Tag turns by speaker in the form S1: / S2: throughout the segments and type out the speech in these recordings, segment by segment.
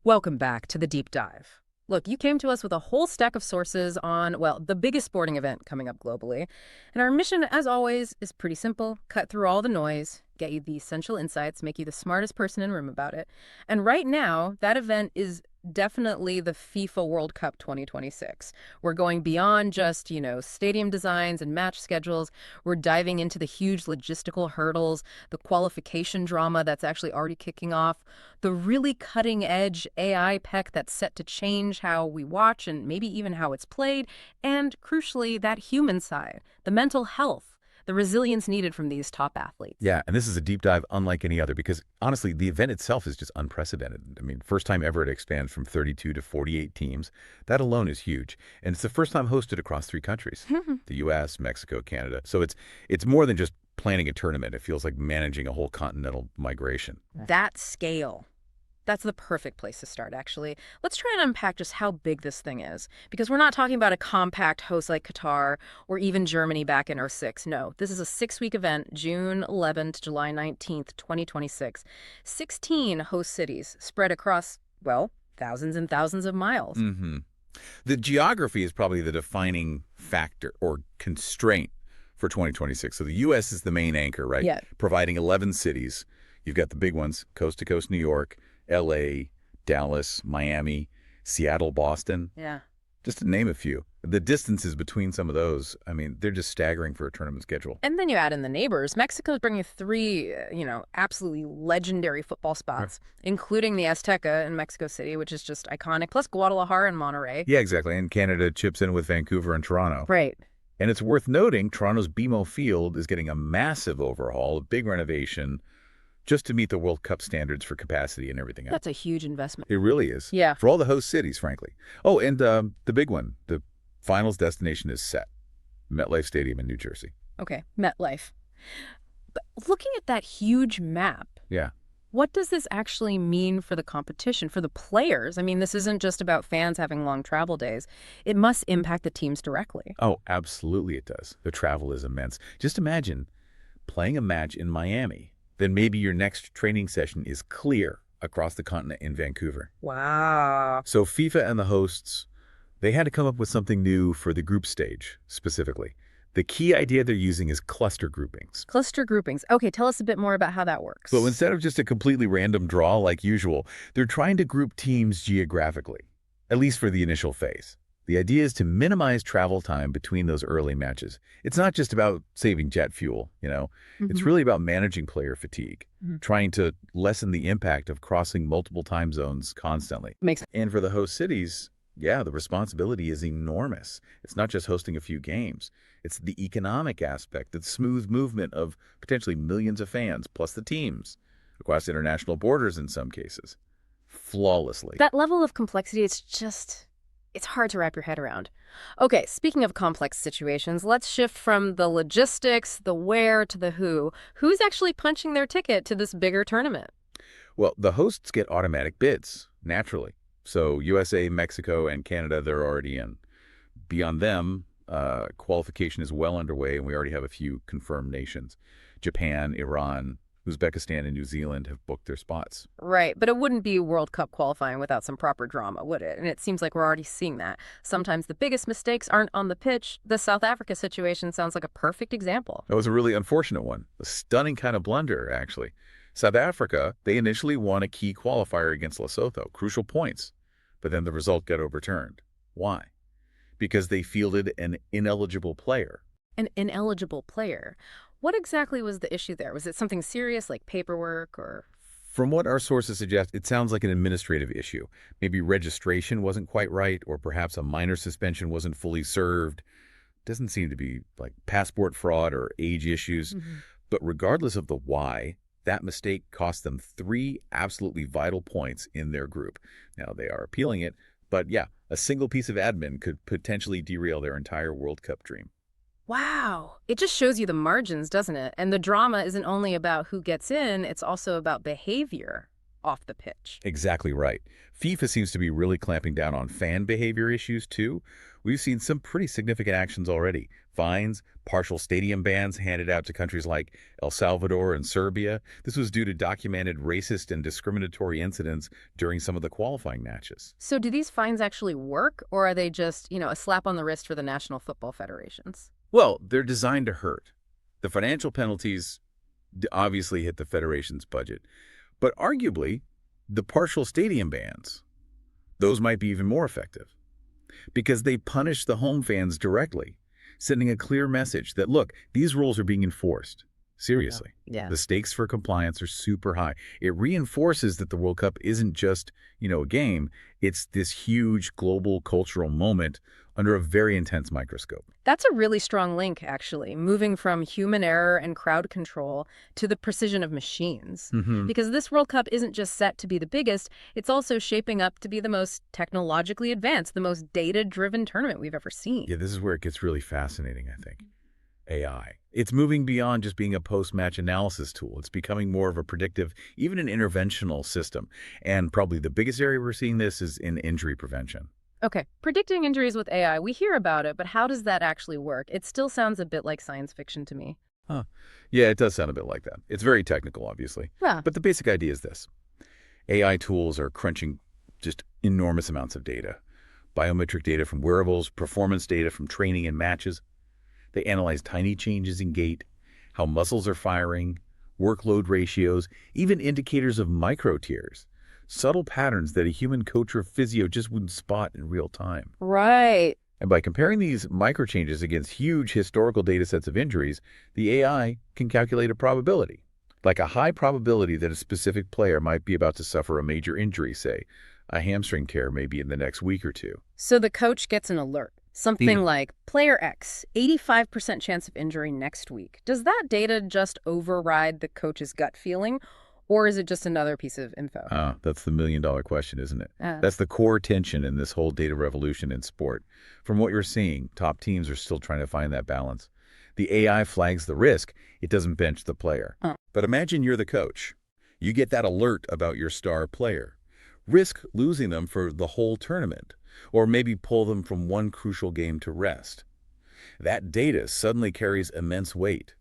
S1: Welcome back to the deep dive. Look, you came to us with a whole stack of sources on, well, the biggest sporting event coming up globally. And our mission, as always, is pretty simple. Cut through all the noise, get you the essential insights, make you the smartest person in the room about it. And right now, that event is definitely the FIFA World Cup 2026. We're going beyond just, stadium designs and match schedules. We're diving into the huge logistical hurdles, the qualification drama that's actually already kicking off, the really cutting edge AI tech that's set to change how we watch and maybe even how it's played, and crucially, that human side, the mental health, the resilience needed from these top athletes.
S2: Yeah, and this is a deep dive unlike any other because, honestly, the event itself is just unprecedented. I mean, first time ever it expands from 32 to 48 teams. That alone is huge. And it's the first time hosted across 3 countries, the U.S., Mexico, Canada. So it's more than just planning a tournament. It feels like managing a whole continental migration.
S1: That scale. That's the perfect place to start, actually. Let's try and unpack just how big this thing is, because we're not talking about a compact host like Qatar or even Germany back in '06. No, this is a 6-week event, June 11th to July 19th, 2026. 16 host cities spread across, well, thousands and thousands of miles.
S2: The geography is probably the defining factor or constraint for 2026. So the U.S. is the main anchor, right?
S1: Yeah.
S2: Providing 11 cities. You've got the big ones, coast to coast New York, L.A., Dallas, Miami, Seattle, Boston.
S1: Yeah.
S2: Just to name a few. The distances between some of those, I mean, they're just staggering for a tournament schedule.
S1: And then you add in the neighbors. Mexico's bringing 3, absolutely legendary football spots, including the Azteca in Mexico City, which is just iconic, plus Guadalajara and Monterrey.
S2: Yeah, exactly. And Canada chips in with Vancouver and Toronto.
S1: Right.
S2: And it's worth noting, Toronto's BMO Field is getting a massive overhaul, a big renovation, just to meet the World Cup standards for capacity and everything else.
S1: That's a huge investment.
S2: It really is.
S1: Yeah.
S2: For all the host cities, frankly. Oh, and the big one, the finals destination is set. MetLife Stadium in New Jersey.
S1: Okay, MetLife. But looking at that huge map,
S2: Yeah.
S1: what does this actually mean for the competition, for the players? I mean, this isn't just about fans having long travel days. It must impact the teams directly.
S2: Oh, absolutely it does. The travel is immense. Just imagine playing a match in Miami. Then maybe your next training session is clear across the continent in Vancouver.
S1: Wow.
S2: So FIFA and the hosts, they had to come up with something new for the group stage, specifically. The key idea they're using is cluster groupings.
S1: Cluster groupings. Okay, tell us a bit more about how that works.
S2: So instead of just a completely random draw like usual, they're trying to group teams geographically, at least for the initial phase. The idea is to minimize travel time between those early matches. It's not just about saving jet fuel, It's really about managing player fatigue, trying to lessen the impact of crossing multiple time zones constantly.
S1: Makes sense.
S2: And for the host cities, yeah, the responsibility is enormous. It's not just hosting a few games. It's the economic aspect, the smooth movement of potentially millions of fans, plus the teams, across international borders in some cases, flawlessly.
S1: That level of complexity, it's hard to wrap your head around. Okay, speaking of complex situations, let's shift from the logistics, the where, to the who. Who's actually punching their ticket to this bigger tournament?
S2: Well, the hosts get automatic bids, naturally. So USA, Mexico, and Canada, they're already in. Beyond them, qualification is well underway, and we already have a few confirmed nations. Japan, Iran, Uzbekistan, and New Zealand have booked their spots.
S1: Right, but it wouldn't be World Cup qualifying without some proper drama, would it? And it seems like we're already seeing that. Sometimes the biggest mistakes aren't on the pitch. The South Africa situation sounds like a perfect example.
S2: That was a really unfortunate one. A stunning kind of blunder, actually. South Africa, they initially won a key qualifier against Lesotho, crucial points, but then the result got overturned. Why? Because they fielded an ineligible player.
S1: An ineligible player? What exactly was the issue there? Was it something serious like paperwork or...
S2: From what our sources suggest, it sounds like an administrative issue. Maybe registration wasn't quite right, or perhaps a minor suspension wasn't fully served. Doesn't seem to be like passport fraud or age issues. But regardless of the why, that mistake cost them 3 absolutely vital points in their group. Now, they are appealing it, but yeah, a single piece of admin could potentially derail their entire World Cup dream.
S1: Wow. It just shows you the margins, doesn't it? And the drama isn't only about who gets in, it's also about behavior. off the pitch.
S2: Exactly right. FIFA seems to be really clamping down on fan behavior issues, too. We've seen some pretty significant actions already. Fines, partial stadium bans handed out to countries like El Salvador and Serbia. This was due to documented racist and discriminatory incidents during some of the qualifying matches.
S1: So do these fines actually work, or are they just, a slap on the wrist for the national football federations?
S2: Well, they're designed to hurt. The financial penalties obviously hit the federation's budget, but arguably, the partial stadium bans, those might be even more effective because they punish the home fans directly, sending a clear message that, look, these rules are being enforced. Seriously.
S1: Yeah.
S2: The stakes for compliance are super high. It reinforces that the World Cup isn't just, a game. It's this huge global cultural moment under a very intense microscope.
S1: That's a really strong link, actually, moving from human error and crowd control to the precision of machines. Because this World Cup isn't just set to be the biggest, it's also shaping up to be the most technologically advanced, the most data-driven tournament we've ever seen.
S2: Yeah, this is where it gets really fascinating, I think. AI. It's moving beyond just being a post-match analysis tool. It's becoming more of a predictive, even an interventional system. And probably the biggest area we're seeing this is in injury prevention.
S1: Okay, predicting injuries with AI, we hear about it, but how does that actually work? It still sounds a bit like science fiction to me.
S2: Huh. Yeah, it does sound a bit like that. It's very technical, obviously.
S1: Yeah.
S2: But the basic idea is this. AI tools are crunching just enormous amounts of data. Biometric data from wearables, performance data from training and matches. They analyze tiny changes in gait, how muscles are firing, workload ratios, even indicators of micro tears. Subtle patterns that a human coach or physio just wouldn't spot in real time.
S1: Right.
S2: And by comparing these micro changes against huge historical data sets of injuries, the AI can calculate a probability, like a high probability that a specific player might be about to suffer a major injury, say, a hamstring tear maybe in the next week or two.
S1: So the coach gets an alert. Something like, player X, 85% chance of injury next week. Does that data just override the coach's gut feeling? Or is it just another piece of info?
S2: That's the million-dollar question, isn't it? That's the core tension in this whole data revolution in sport. From what you're seeing, top teams are still trying to find that balance. The AI flags the risk. It doesn't bench the player. But imagine you're the coach. You get that alert about your star player. Risk losing them for the whole tournament, or maybe pull them from one crucial game to rest. That data suddenly carries immense weight.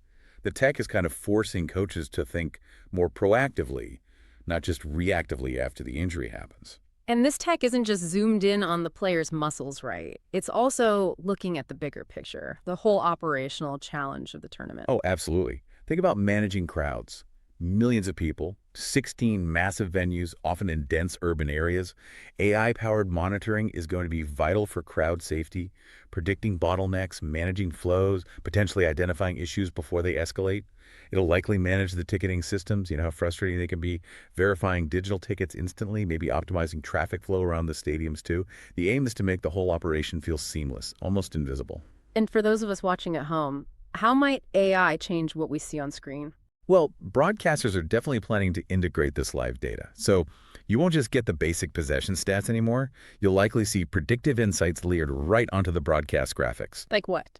S2: The tech is kind of forcing coaches to think more proactively, not just reactively after the injury happens.
S1: And this tech isn't just zoomed in on the player's muscles, right? It's also looking at the bigger picture, the whole operational challenge of the tournament.
S2: Oh, absolutely. Think about managing crowds. Millions of people, 16 massive venues, often in dense urban areas. AI-powered monitoring is going to be vital for crowd safety, predicting bottlenecks, managing flows, potentially identifying issues before they escalate. It'll likely manage the ticketing systems, how frustrating they can be, verifying digital tickets instantly, maybe optimizing traffic flow around the stadiums too. The aim is to make the whole operation feel seamless, almost invisible.
S1: And for those of us watching at home, how might AI change what we see on screen?
S2: Well, broadcasters are definitely planning to integrate this live data. So you won't just get the basic possession stats anymore. You'll likely see predictive insights layered right onto the broadcast graphics.
S1: Like what?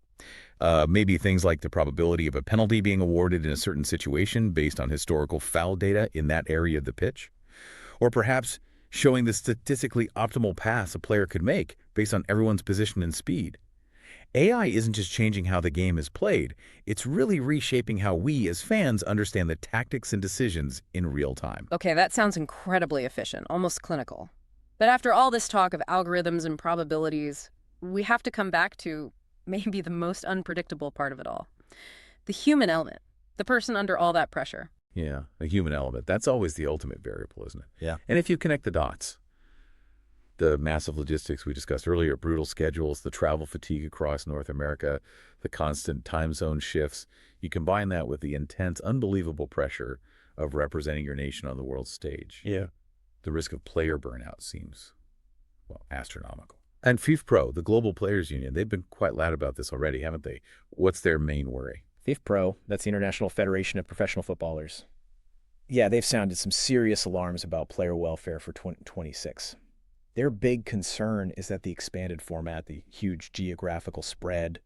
S2: Maybe things like the probability of a penalty being awarded in a certain situation based on historical foul data in that area of the pitch. Or perhaps showing the statistically optimal pass a player could make based on everyone's position and speed. AI isn't just changing how the game is played, it's really reshaping how we as fans understand the tactics and decisions in real time.
S1: Okay, that sounds incredibly efficient, almost clinical. But after all this talk of algorithms and probabilities, we have to come back to maybe the most unpredictable part of it all. The human element, the person under all that pressure.
S2: Yeah, the human element. That's always the ultimate variable, isn't it?
S3: Yeah.
S2: And if you connect the dots, the massive logistics we discussed earlier, brutal schedules, the travel fatigue across North America, the constant time zone shifts, you combine that with the intense, unbelievable pressure of representing your nation on the world stage.
S3: Yeah.
S2: The risk of player burnout seems, astronomical. And FIFA Pro, the Global Players Union, they've been quite loud about this already, haven't they? What's their main worry?
S3: FIFA Pro, that's the International Federation of Professional Footballers. Yeah, they've sounded some serious alarms about player welfare for 2026. Their big concern is that the expanded format, the huge geographical spread,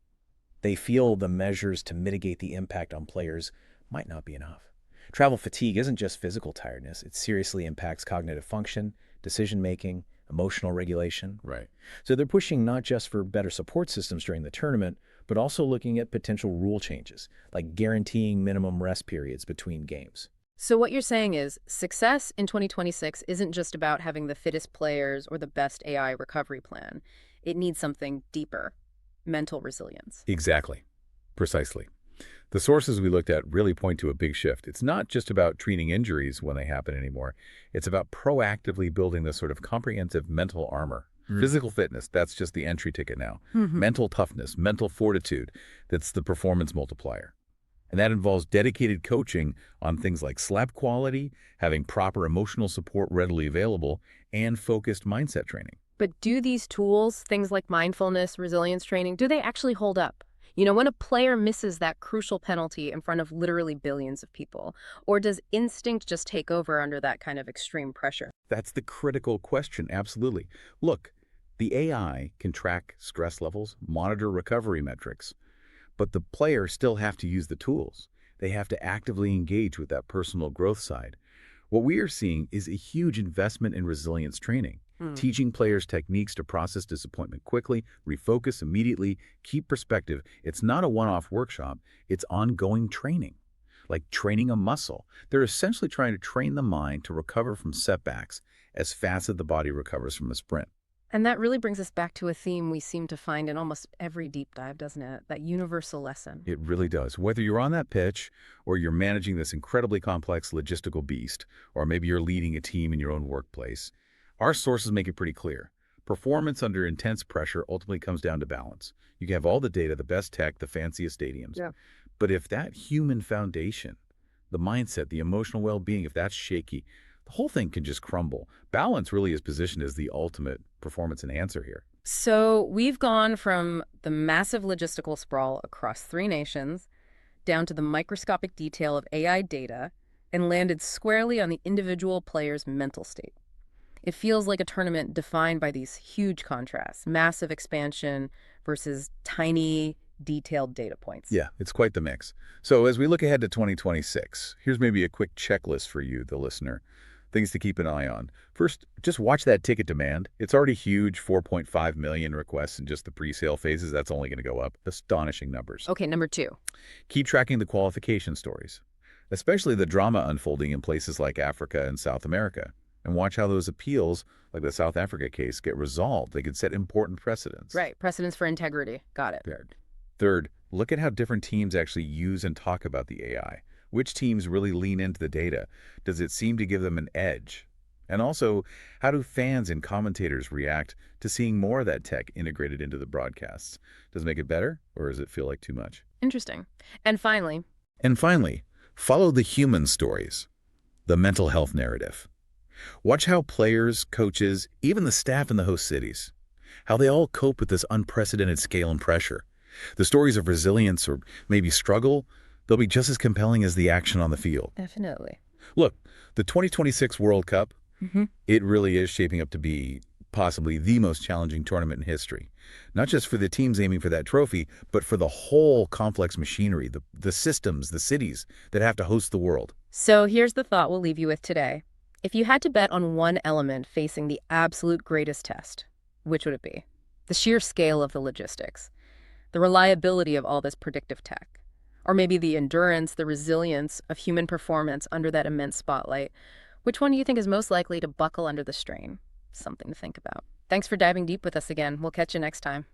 S3: they feel the measures to mitigate the impact on players might not be enough. Travel fatigue isn't just physical tiredness. It seriously impacts cognitive function, decision-making, emotional regulation.
S2: Right.
S3: So they're pushing not just for better support systems during the tournament, but also looking at potential rule changes, like guaranteeing minimum rest periods between games.
S1: So what you're saying is success in 2026 isn't just about having the fittest players or the best AI recovery plan. It needs something deeper, mental resilience.
S2: Exactly. Precisely. The sources we looked at really point to a big shift. It's not just about treating injuries when they happen anymore. It's about proactively building this sort of comprehensive mental armor. Physical fitness, that's just the entry ticket now. Mental toughness, mental fortitude, that's the performance multiplier. And that involves dedicated coaching on things like sleep quality, having proper emotional support readily available, and focused mindset training.
S1: But do these tools, things like mindfulness, resilience training, do they actually hold up? You know, when a player misses that crucial penalty in front of literally billions of people, or does instinct just take over under that kind of extreme pressure?
S2: That's the critical question, absolutely. Look, the AI can track stress levels, monitor recovery metrics, but the players still have to use the tools. They have to actively engage with that personal growth side. What we are seeing is a huge investment in resilience training, teaching players techniques to process disappointment quickly, refocus immediately, keep perspective. It's not a one-off workshop, it's ongoing training, like training a muscle. They're essentially trying to train the mind to recover from setbacks as fast as the body recovers from a sprint.
S1: And that really brings us back to a theme we seem to find in almost every deep dive, doesn't it? That universal lesson.
S2: It really does. Whether you're on that pitch or you're managing this incredibly complex logistical beast, or maybe you're leading a team in your own workplace, our sources make it pretty clear. Performance under intense pressure ultimately comes down to balance. You can have all the data, the best tech, the fanciest stadiums.
S1: Yeah.
S2: But if that human foundation, the mindset, the emotional well-being, if that's shaky, the whole thing can just crumble. Balance really is positioned as the ultimate performance enhancer here.
S1: So we've gone from the massive logistical sprawl across 3 nations down to the microscopic detail of AI data and landed squarely on the individual player's mental state. It feels like a tournament defined by these huge contrasts, massive expansion versus tiny, detailed data points.
S2: Yeah, it's quite the mix. So as we look ahead to 2026, here's maybe a quick checklist for you, the listener. Things to keep an eye on. First, just watch that ticket demand. It's already huge, 4.5 million requests in just the pre-sale phases. That's only going to go up. Astonishing numbers.
S1: Okay, number 2.
S2: Keep tracking the qualification stories, especially the drama unfolding in places like Africa and South America. And watch how those appeals, like the South Africa case, get resolved. They could set important precedents.
S1: Right, precedents for integrity. Got it.
S2: Third, look at how different teams actually use and talk about the AI. Which teams really lean into the data? Does it seem to give them an edge? And also, how do fans and commentators react to seeing more of that tech integrated into the broadcasts? Does it make it better, or does it feel like too much?
S1: Interesting. And finally,
S2: follow the human stories, the mental health narrative. Watch how players, coaches, even the staff in the host cities, how they all cope with this unprecedented scale and pressure. The stories of resilience or maybe struggle, they'll be just as compelling as the action on the field.
S1: definitely.
S2: Look, the 2026 World Cup, it really is shaping up to be possibly the most challenging tournament in history. Not just for the teams aiming for that trophy, but for the whole complex machinery, the systems, the cities that have to host the world.
S1: So here's the thought we'll leave you with today. If you had to bet on one element facing the absolute greatest test, which would it be? The sheer scale of the logistics, the reliability of all this predictive tech, or maybe the endurance, the resilience of human performance under that immense spotlight. Which one do you think is most likely to buckle under the strain? Something to think about. Thanks for diving deep with us again. We'll catch you next time.